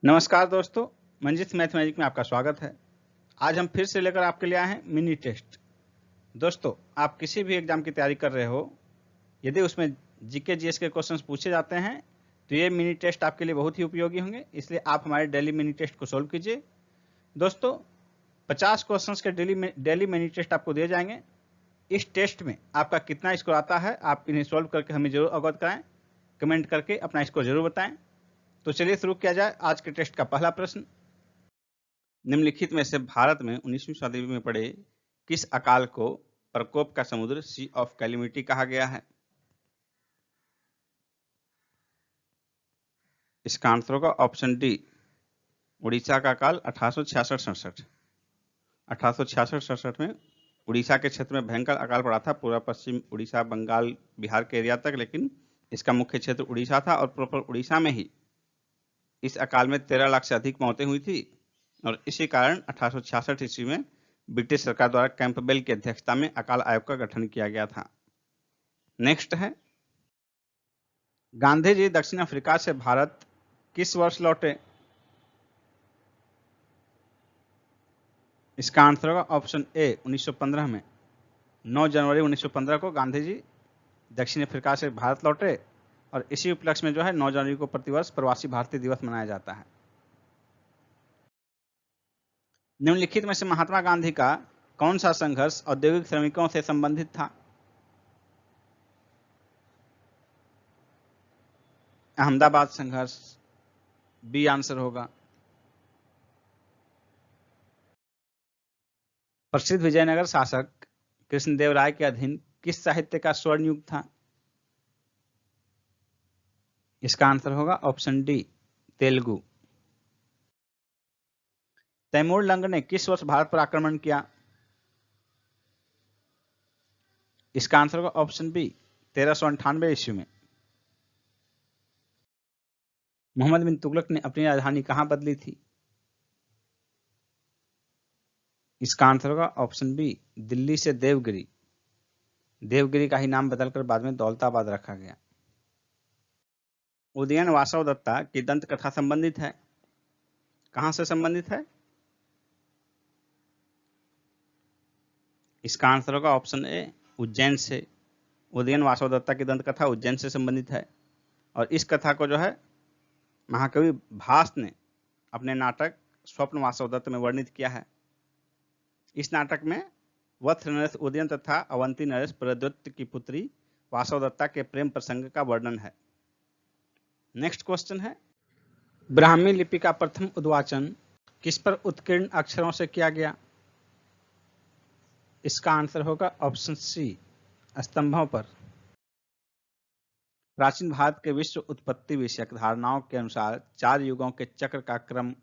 नमस्कार दोस्तों, मंजित मैथमेटिक में आपका स्वागत है। आज हम फिर से लेकर आपके लिए आए हैं मिनी टेस्ट। दोस्तों, आप किसी भी एग्जाम की तैयारी कर रहे हो, यदि उसमें जीके जीएस के क्वेश्चंस पूछे जाते हैं तो ये मिनी टेस्ट आपके लिए बहुत ही उपयोगी होंगे, इसलिए आप हमारे डेली मिनी टेस्ट को सोल्व कीजिए। दोस्तों, 50 क्वेश्चंस के डेली मिनी टेस्ट आपको दिए जाएंगे। इस टेस्ट में आपका कितना स्कोर आता है, आप इन्हें सोल्व करके हमें जरूर अवगत कराएं। कमेंट करके अपना स्कोर जरूर बताएं। तो चलिए शुरू किया जाए। आज के टेस्ट का पहला प्रश्न, निम्नलिखित में से भारत में 19वीं शताब्दी में पड़े किस अकाल को प्रकोप का समुद्र सी ऑफ कैलिमिटी कहा गया है? इसका आंसर होगा ऑप्शन डी, उड़ीसा का अकाल 1866-67। 1866-67 में उड़ीसा के क्षेत्र में भयंकर अकाल पड़ा था, पूरा पश्चिम उड़ीसा, बंगाल, बिहार के एरिया तक, लेकिन इसका मुख्य क्षेत्र उड़ीसा था और प्रॉपर उड़ीसा में ही इस अकाल में 13 लाख से अधिक मौतें हुई थी। और इसी कारण 1866 ईस्वी में ब्रिटिश सरकार द्वारा कैंपबेल की अध्यक्षता में अकाल आयोग का गठन किया गया था। नेक्स्ट है, गांधी जी दक्षिण अफ्रीका से भारत किस वर्ष लौटे? इसका आंसर होगा ऑप्शन ए, 1915 में। 9 जनवरी 1915 को गांधी जी दक्षिण अफ्रीका से भारत लौटे और इसी उपलक्ष्य में जो है 9 जनवरी को प्रतिवर्ष प्रवासी भारतीय दिवस मनाया जाता है। निम्नलिखित में से महात्मा गांधी का कौन सा संघर्ष औद्योगिक श्रमिकों से संबंधित था? अहमदाबाद संघर्ष, बी आंसर होगा। प्रसिद्ध विजयनगर शासक कृष्णदेव राय के अधीन किस साहित्य का स्वर्ण युग था? इसका आंसर होगा option D, Telugu. Timur Lang ने किस वर्ष भारत पर आक्रमण किया? इसका आंसर होगा ऑप्शन बी, 1398 ईस्वी में। मोहम्मद बिन तुगलक ने अपनी राजधानी कहां बदली थी? इसका आंसर होगा ऑप्शन बी, दिल्ली से देवगिरी। देवगिरी का ही नाम बदलकर बाद में दौलताबाद रखा गया। उदयन वासव दत्ता की दंत कथा संबंधित है, कहां से संबंधित है? इसका आंसर होगा ऑप्शन ए, उज्जैन से। उदयन वासव दत्ता की दंत कथा उज्जैन से संबंधित है और इस कथा को जो है महाकवि भास ने अपने नाटक स्वप्न वासव दत्त में वर्णित किया है। इस नाटक में वत्स नरेश उदयन तथा अवंती नरेश प्रद्योत की पुत्री वासव दत्ता के प्रेम प्रसंग का वर्णन है। नेक्स्ट क्वेश्चन है, ब्राह्मी लिपि का प्रथम उद्वाचन किस पर उत्कीर्ण अक्षरों से किया गया? इसका आंसर होगा ऑप्शन सी, स्तंभों पर। प्राचीन भारत के विश्व उत्पत्ति विषयक धारणाओं के अनुसार 4 युगों के चक्र का क्रम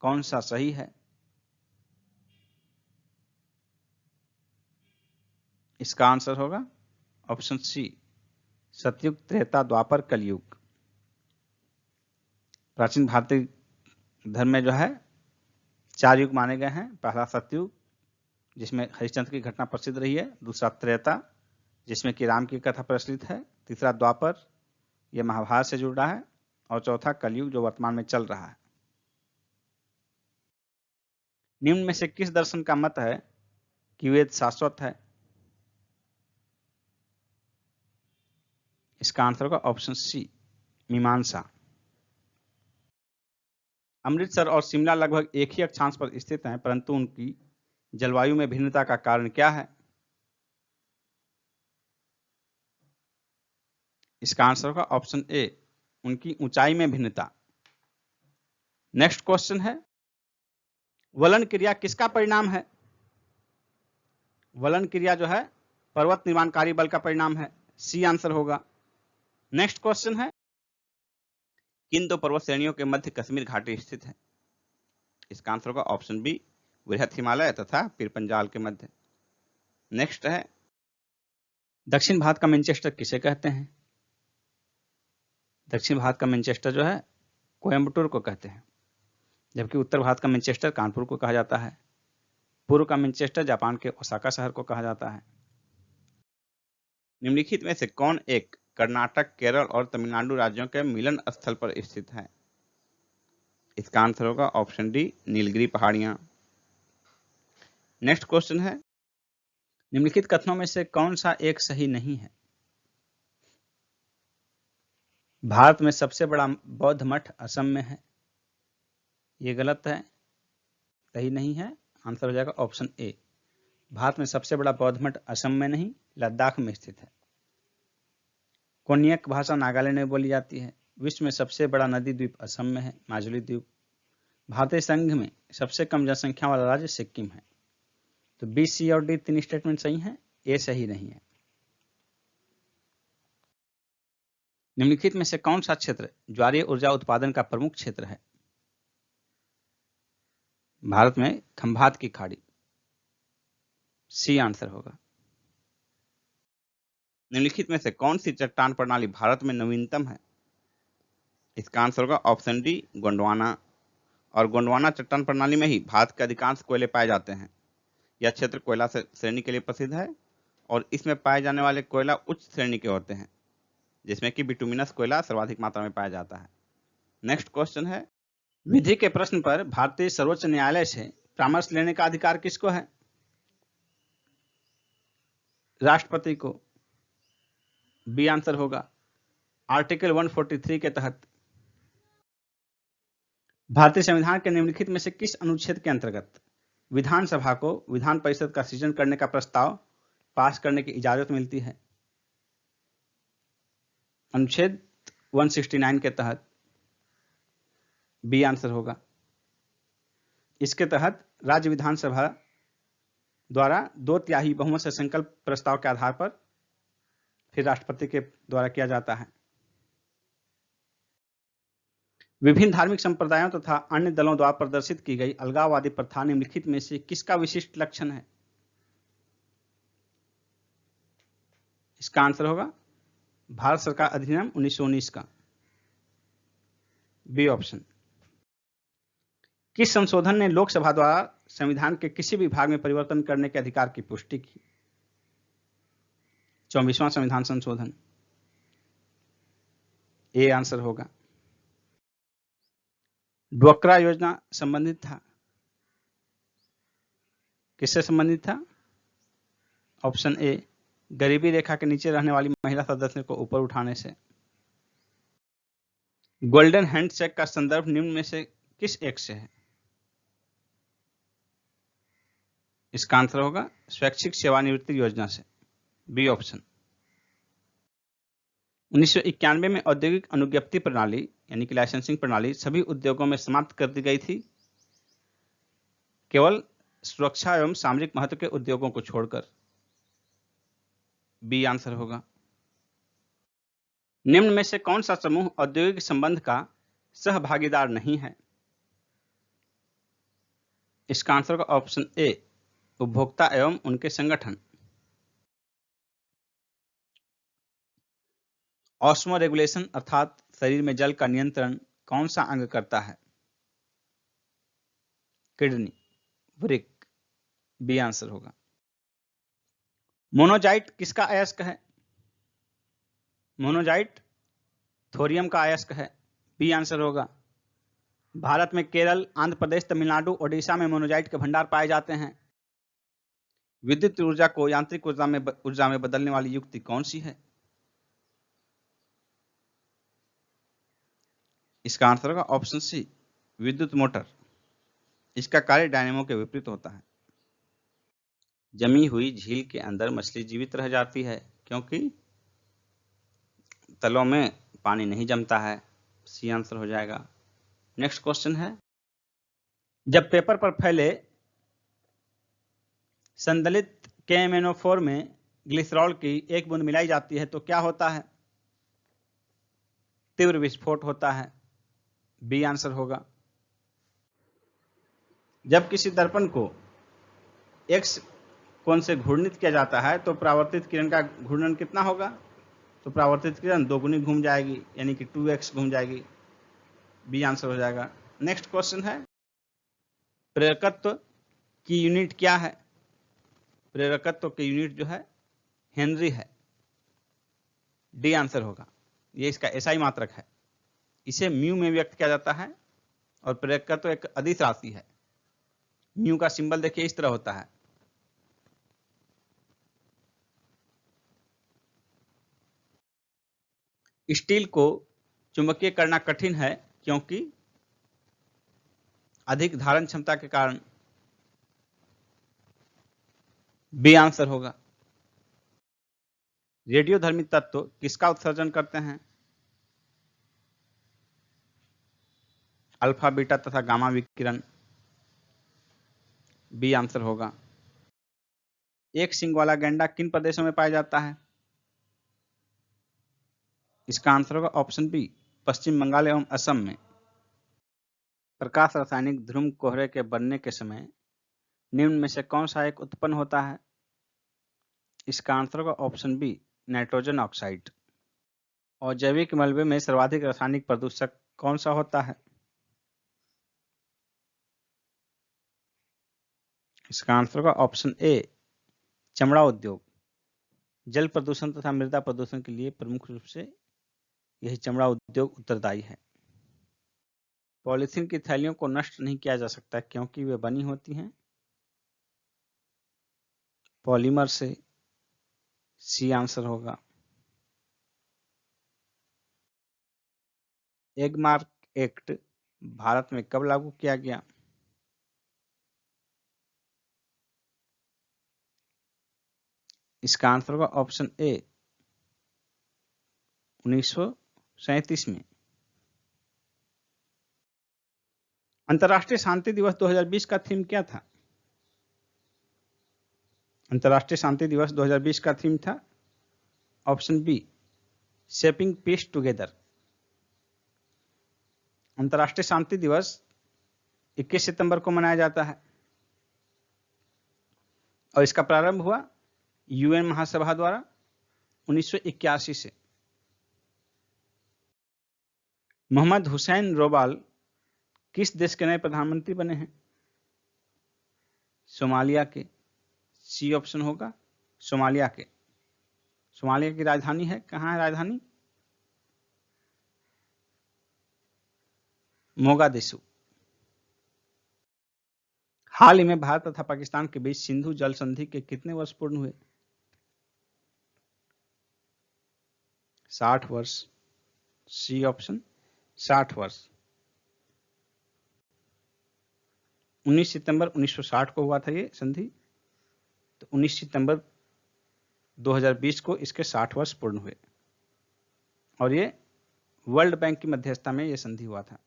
कौन सा सही है? इसका आंसर होगा ऑप्शन सी, सतयुग, त्रेता, द्वापर, कलयुग। प्राचीन भारतीय धर्म में जो है 4 युग माने गए हैं। पहला सतयुग, जिसमें हरिश्चंद्र की घटना प्रसिद्ध रही है। दूसरा त्रेता, जिसमें कि राम की कथा प्रचलित है। तीसरा द्वापर, यह महाभारत से जुड़ रहा है। और चौथा कलयुग, जो वर्तमान में चल रहा है। निम्न में से किस दर्शन का मत है कि वेद शाश्वत है? इसका आंसर होगा ऑप्शन सी, मीमांसा। अमृतसर और शिमला लगभग एक ही अक्षांश पर स्थित हैं, परंतु उनकी जलवायु में भिन्नता का कारण क्या है? इसका आंसर होगा ऑप्शन ए, उनकी ऊंचाई में भिन्नता। नेक्स्ट क्वेश्चन है, वलन क्रिया किसका परिणाम है? वलन क्रिया जो है पर्वत निर्माणकारी बल का परिणाम है। सी आंसर होगा। नेक्स्ट क्वेश्चन है, किन 2 पर्वत श्रेणियों के मध्य कश्मीर घाटी स्थित है? इसका आंसर होगा ऑप्शन बी, बृहत हिमालय तथा पीरपंजाल के मध्य। नेक्स्ट है, दक्षिण भारत का मैनचेस्टर किसे कहते हैं? दक्षिण भारत का मैनचेस्टर जो है कोयम्बटूर को कहते हैं, जबकि उत्तर भारत का मैनचेस्टर कानपुर को कहा जाता है। पूर्व का मैनचेस्टर जापान के ओसाका शहर को कहा जाता है। निम्नलिखित में से कौन एक कर्नाटक, केरल और तमिलनाडु राज्यों के मिलन स्थल पर स्थित है? इसका आंसर होगा ऑप्शन डी, नीलगिरी पहाड़ियां। नेक्स्ट क्वेश्चन है, निम्नलिखित कथनों में से कौन सा एक सही नहीं है? भारत में सबसे बड़ा बौद्ध मठ असम में है। ये गलत है, सही नहीं है। आंसर हो जाएगा ऑप्शन ए। भारत में सबसे बड़ा बौद्ध मठ असम में नहीं, लद्दाख में स्थित है। कोन्याक भाषा नागालैंड में बोली जाती है। विश्व में सबसे बड़ा नदी द्वीप असम में है, माजुली द्वीप। भारतीय संघ में सबसे कम जनसंख्या वाला राज्य सिक्किम है। तो बी, सी और डी तीन स्टेटमेंट सही हैं, ए सही नहीं है। निम्नलिखित में से कौन सा क्षेत्र ज्वारीय ऊर्जा उत्पादन का प्रमुख क्षेत्र है? भारत में खंभात की खाड़ी, सी आंसर होगा। निम्नलिखित में से कौन सी चट्टान प्रणाली भारत में नवीनतम है? इसका आंसर होगा ऑप्शन डी, गोंडवाना। और गोंडवाना चट्टान प्रणाली में ही भारत के अधिकांश कोयले पाए जाते हैं। यह क्षेत्र कोयला श्रेणी के लिए प्रसिद्ध है और इसमें पाए जाने वाले कोयला उच्च श्रेणी के होते हैं, जिसमें कि बिटुमिनस कोयला सर्वाधिक मात्रा में पाया जाता है। नेक्स्ट क्वेश्चन है, विधि के प्रश्न पर भारतीय सर्वोच्च न्यायालय से परामर्श लेने का अधिकार किसको है? राष्ट्रपति को, बी आंसर होगा। आर्टिकल 143 के तहत भारतीय संविधान के निम्नलिखित में से किस अनुच्छेद के अंतर्गत विधानसभा को विधान परिषद का सृजन करने का प्रस्ताव पास करने की इजाजत मिलती है? अनुच्छेद 169 के तहत, बी आंसर होगा। इसके तहत राज्य विधानसभा द्वारा 2/3 बहुमत से संकल्प प्रस्ताव के आधार पर फिर राष्ट्रपति के द्वारा किया जाता है। विभिन्न धार्मिक संप्रदायों तथा अन्य दलों द्वारा प्रदर्शित की गई अलगाववादी प्रथा निम्नलिखित में से किसका विशिष्ट लक्षण है? इसका आंसर होगा भारत सरकार अधिनियम 1919 का, बी ऑप्शन। किस संशोधन ने लोकसभा द्वारा संविधान के किसी भी भाग में परिवर्तन करने के अधिकार की पुष्टि की? 24वां संविधान संशोधन, ए आंसर होगा। ड्वाक्रा योजना संबंधित था, किससे संबंधित था? ऑप्शन ए, गरीबी रेखा के नीचे रहने वाली महिला सदस्य को ऊपर उठाने से। गोल्डन हैंडशेक का संदर्भ निम्न में से किस एक्ट से है? इसका आंसर होगा स्वैच्छिक सेवानिवृत्ति योजना से, बी ऑप्शन। 1991 में औद्योगिक अनुज्ञप्ति प्रणाली यानी कि लाइसेंसिंग प्रणाली सभी उद्योगों में समाप्त कर दी गई थी, केवल सुरक्षा एवं सामरिक महत्व के उद्योगों को छोड़कर, बी आंसर होगा। निम्न में से कौन सा समूह औद्योगिक संबंध का सहभागीदार नहीं है? इसका आंसर होगा ऑप्शन ए, उपभोक्ता एवं उनके संगठन। ऑस्मो रेगुलेशन अर्थात शरीर में जल का नियंत्रण कौन सा अंग करता है? किडनी, वृक्क, बी आंसर होगा। मोनोजाइट किसका अयस्क है? मोनोजाइट थोरियम का अयस्क है, बी आंसर होगा। भारत में केरल, आंध्र प्रदेश, तमिलनाडु, ओडिशा में मोनोजाइट के भंडार पाए जाते हैं। विद्युत ऊर्जा को यांत्रिक ऊर्जा में बदलने वाली युक्ति कौन सी है? इसका आंसर होगा ऑप्शन सी, विद्युत मोटर। इसका कार्य डायनेमो के विपरीत होता है। जमी हुई झील के अंदर मछली जीवित रह जाती है क्योंकि तलों में पानी नहीं जमता है, सी आंसर हो जाएगा। नेक्स्ट क्वेश्चन है, जब पेपर पर फैले संदलित KMnO4 में ग्लिसरॉल की एक बूंद मिलाई जाती है तो क्या होता है? तीव्र विस्फोट होता है, बी आंसर होगा। जब किसी दर्पण को एक्स कोण से घूर्णित किया जाता है तो परावर्तित किरण का घूर्णन कितना होगा? तो परावर्तित किरण दोगुनी घूम जाएगी यानी कि 2x घूम जाएगी, बी आंसर हो जाएगा। नेक्स्ट क्वेश्चन है, प्रेरकत्व की यूनिट क्या है? प्रेरकत्व की यूनिट जो है हेनरी है, डी आंसर होगा। ये इसका एसआई मात्रक है। इसे म्यू में व्यक्त किया जाता है और प्रेरकत्व तो एक अदिश राशि है। म्यू का सिंबल देखिए इस तरह होता है। स्टील को चुंबकीय करना कठिन है क्योंकि अधिक धारण क्षमता के कारण। बी आंसर होगा। रेडियोधर्मी तत्व किसका उत्सर्जन करते हैं? अल्फा, बीटा तथा गामा विकिरण। बी आंसर होगा। एक सींग वाला गैंडा किन प्रदेशों में पाया जाता है? इसका आंसर होगा ऑप्शन बी, पश्चिम बंगाल एवं असम में। प्रकाश रासायनिक ध्रुव कोहरे के बनने के समय निम्न में से कौन सा एक उत्पन्न होता है? इसका आंसर होगा ऑप्शन बी, नाइट्रोजन ऑक्साइड। और जैविक मलबे में सर्वाधिक रासायनिक प्रदूषक कौन सा होता है? इसका आंसर होगा ऑप्शन ए, चमड़ा उद्योग। जल प्रदूषण तथा मृदा प्रदूषण के लिए प्रमुख रूप से यही चमड़ा उद्योग उत्तरदायी है। पॉलीथीन की थैलियों को नष्ट नहीं किया जा सकता क्योंकि वे बनी होती हैं पॉलीमर से। सी आंसर होगा। एगमार्क एक्ट भारत में कब लागू किया गया? इसका आंसर होगा ऑप्शन ए, 1937 में। अंतर्राष्ट्रीय शांति दिवस 2020 का थीम क्या था? अंतर्राष्ट्रीय शांति दिवस 2020 का थीम था option B, shaping peace together. अंतर्राष्ट्रीय शांति दिवस 21 सितंबर को मनाया जाता है और इसका प्रारंभ हुआ यूएन महासभा द्वारा 1981 से। मोहम्मद हुसैन रोबाल किस देश के नए प्रधानमंत्री बने हैं? सोमालिया के। सी ऑप्शन होगा, सोमालिया के। सोमालिया की राजधानी है, कहां है राजधानी? मोगादिशु। हाल ही में भारत तथा पाकिस्तान के बीच सिंधु जल संधि के कितने वर्ष पूर्ण हुए? 60 वर्ष। सी ऑप्शन, 60 वर्ष। 19 सितंबर 1960 को हुआ था ये संधि, तो 19 सितंबर 2020 को इसके 60 वर्ष पूर्ण हुए और ये वर्ल्ड बैंक की मध्यस्थता में यह संधि हुआ था।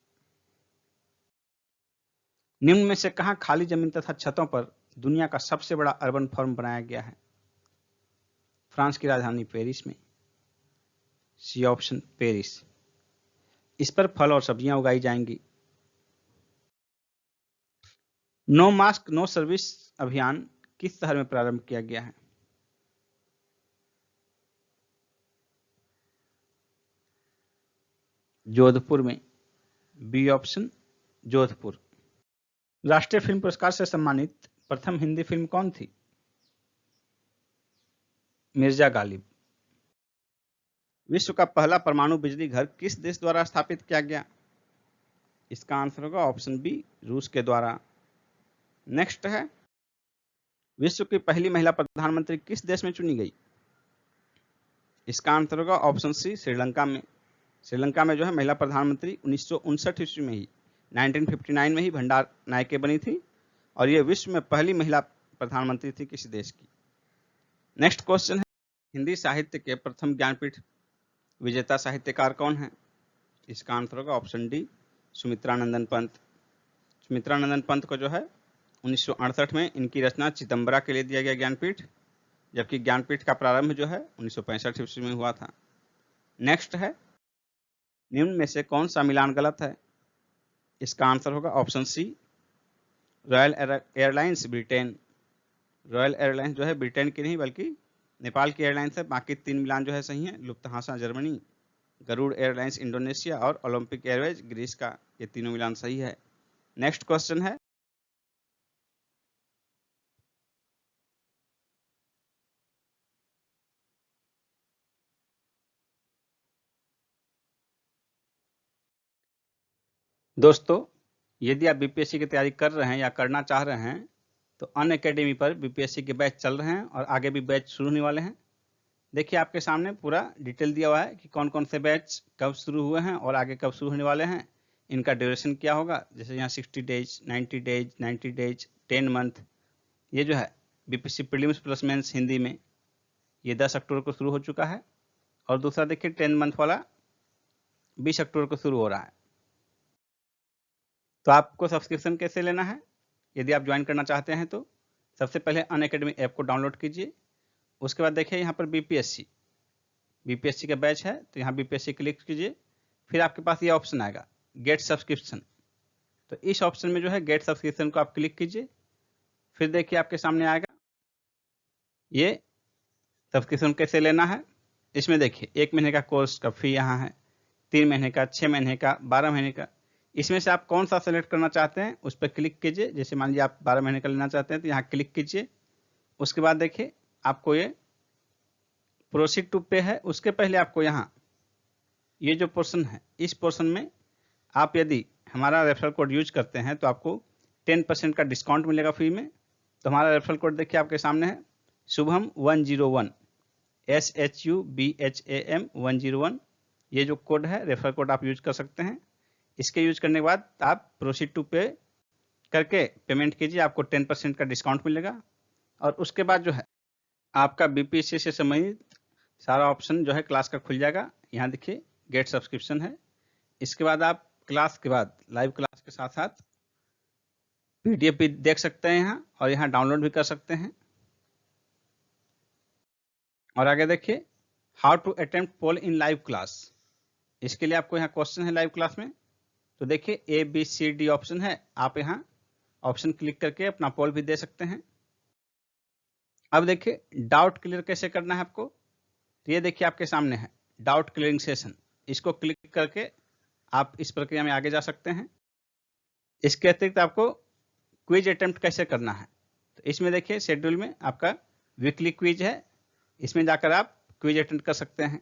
निम्न में से कहां खाली जमीन तथा छतों पर दुनिया का सबसे बड़ा अर्बन फॉर्म बनाया गया है? फ्रांस की राजधानी पेरिस में। C option, Paris. इस पर फल और सब्जियां उगाई जाएंगी। नो मास्क नो सर्विस अभियान किस शहर में प्रारंभ किया गया है? जोधपुर में। B option, Jodhpur. राष्ट्रीय फिल्म पुरस्कार से सम्मानित प्रथम हिंदी फिल्म कौन थी? मिर्जा गालिब। विश्व का पहला परमाणु बिजली घर किस देश द्वारा स्थापित किया गया? इसका आंसर होगा ऑप्शन बी, रूस के द्वारा। नेक्स्ट है, विश्व की पहली महिला प्रधानमंत्री किस देश में चुनी गई? इसका आंसर होगा ऑप्शन सी, श्रीलंका में। श्रीलंका में जो है महिला प्रधानमंत्री 1959 ईस्वी में ही 1959 में ही भंडार नायके बनी थी और ये विश्व में पहली महिला प्रधानमंत्री थी किसी देश की। नेक्स्ट क्वेश्चन है, हिंदी साहित्य के प्रथम ज्ञानपीठ विजेता साहित्यकार कौन है? इसका आंसर होगा ऑप्शन डी, सुमित्रानंदन पंत। सुमित्रानंदन पंत को जो है 1968 में इनकी रचना चिदम्बरा के लिए दिया गया ज्ञानपीठ, जबकि ज्ञानपीठ का प्रारंभ जो है 1965 ईस्वी में हुआ था। नेक्स्ट है, निम्न में से कौन सा मिलान गलत है? इसका आंसर होगा option C, royal airlines Britain. Royal airlines जो है ब्रिटेन की नहीं बल्कि नेपाल की एयरलाइंस है। बाकी 3 मिलान जो है सही है, लुफ्थहांसा जर्मनी, गरुड़ एयरलाइंस इंडोनेशिया और ओलंपिक एयरवेज ग्रीस का, ये तीनों मिलान सही है। नेक्स्ट क्वेश्चन है, दोस्तों यदि आप बीपीएससी की तैयारी कर रहे हैं या करना चाह रहे हैं तो अनअकैडमी पर बीपीएससी के बैच चल रहे हैं और आगे भी बैच शुरू होने वाले हैं। देखिए आपके सामने पूरा डिटेल दिया हुआ है कि कौन कौन से बैच कब शुरू हुए हैं और आगे कब शुरू होने वाले हैं, इनका ड्यूरेशन क्या होगा। जैसे यहाँ 60 डेज, 90 डेज, 90 डेज, 10 मंथ। ये जो है BPSC prelims plus mains Hindi में ये 10 अक्टूबर को शुरू हो चुका है और दूसरा देखिए 10 मंथ वाला 20 अक्टूबर को शुरू हो रहा है। तो आपको सब्सक्रिप्शन कैसे लेना है, यदि आप ज्वाइन करना चाहते हैं तो सबसे पहले अनअकैडमी ऐप को डाउनलोड कीजिए। उसके बाद देखिए यहाँ पर बीपीएससी का बैच है तो यहाँ बीपीएससी क्लिक कीजिए। फिर आपके पास ये ऑप्शन आएगा गेट सब्सक्रिप्शन। तो इस ऑप्शन में जो है गेट सब्सक्रिप्शन को आप क्लिक कीजिए। फिर देखिए आपके सामने आएगा ये सब्सक्रिप्शन कैसे लेना है। इसमें देखिए 1 महीने का कोर्स का फी यहाँ है, 3 महीने का, 6 महीने का, 12 महीने का। इसमें से आप कौन सा सेलेक्ट करना चाहते हैं उस पर क्लिक कीजिए। जैसे मान लीजिए आप 12 महीने का लेना चाहते हैं तो यहाँ क्लिक कीजिए। उसके बाद देखिए आपको ये प्रोसीड टू पे है, उसके पहले आपको यहाँ ये जो पोर्शन है इस पोर्शन में आप यदि हमारा रेफरल कोड यूज करते हैं तो आपको 10% का डिस्काउंट मिलेगा फ्री में। तो हमारा रेफरल कोड देखिए आपके सामने है शुभम 101 SHUBHAM 101। ये जो कोड है रेफरल कोड आप यूज कर सकते हैं। इसके यूज करने के बाद आप प्रोसीड टू पे करके पेमेंट कीजिए, आपको 10% का डिस्काउंट मिलेगा। और उसके बाद जो है आपका बीपीएससी से संबंधित सारा ऑप्शन जो है क्लास का खुल जाएगा। यहाँ देखिए गेट सब्सक्रिप्शन है। इसके बाद आप क्लास के बाद लाइव क्लास के साथ साथ पीडीएफ भी देख सकते हैं यहाँ, और यहाँ डाउनलोड भी कर सकते हैं। और आगे देखिए how to attempt poll in live class. इसके लिए आपको यहाँ क्वेश्चन है लाइव क्लास में। तो देखिए ABCD ऑप्शन है, आप यहाँ ऑप्शन क्लिक करके अपना पोल भी दे सकते हैं। अब देखिए डाउट क्लियर कैसे करना है आपको। तो ये देखिए आपके सामने है डाउट क्लियरिंग सेशन। इसको क्लिक करके आप इस प्रक्रिया में आगे जा सकते हैं। इसके अतिरिक्त आपको क्विज अटेम्प्ट कैसे करना है, तो इसमें देखिए शेड्यूल में आपका वीकली क्विज है, इसमें जाकर आप क्विज अटेम्प्ट कर सकते हैं।